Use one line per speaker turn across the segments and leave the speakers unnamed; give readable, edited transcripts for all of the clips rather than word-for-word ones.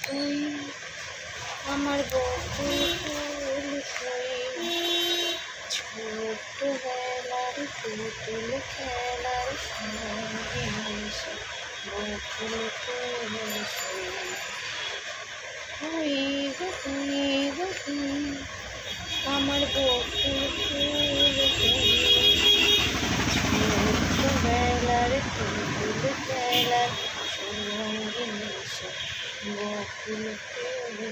তুই আমার বকুল ফুল তুই ছোট্টবেলার পুতুল খেলার সঙ্গে মিশে বকুল ফুল তুই গো তুই গো তুই আমার বকুল ফুল তুই ছোট্টবেলার পুতুল খেলার সঙ্গে মিশে বকুল ফুল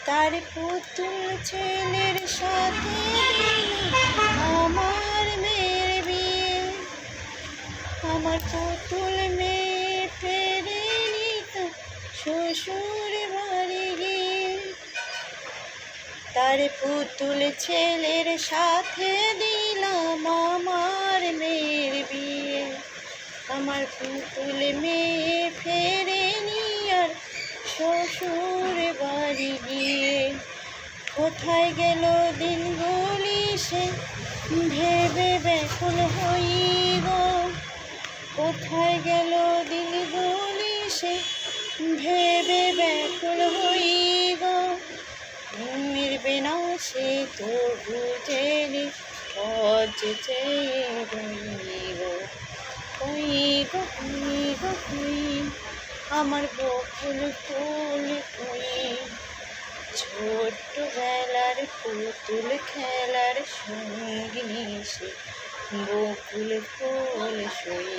তার পুতুল ছেলের সাথে আমার মেয়ের বিয়ে আমার পুতুল মেয়ে ফেরেনি তো শ্বশুর বাড়ি গিয়ে তার পুতুল ছেলের সাথে দিলাম আমার মেয়ের বিয়ে আমার পুতুল মেয়ে ফেরেনি আর শ্বশুর বাড়ি গিয়ে কোথায় গেল দিনগুলি সে ভেবে ব্যাকুল হই গো কোথায় গেল দিনগুলি সে ভেবে ব্যাকুল হই গো মিলবে না সে তো বুঝেনি পথ চেয়ে রই গো তুই গো তুই গো তুই আমার বকুল ফুল তুই ছোট্টবেলার পুতুল খেলার সঙ্গী সে বকুল ফুল সই।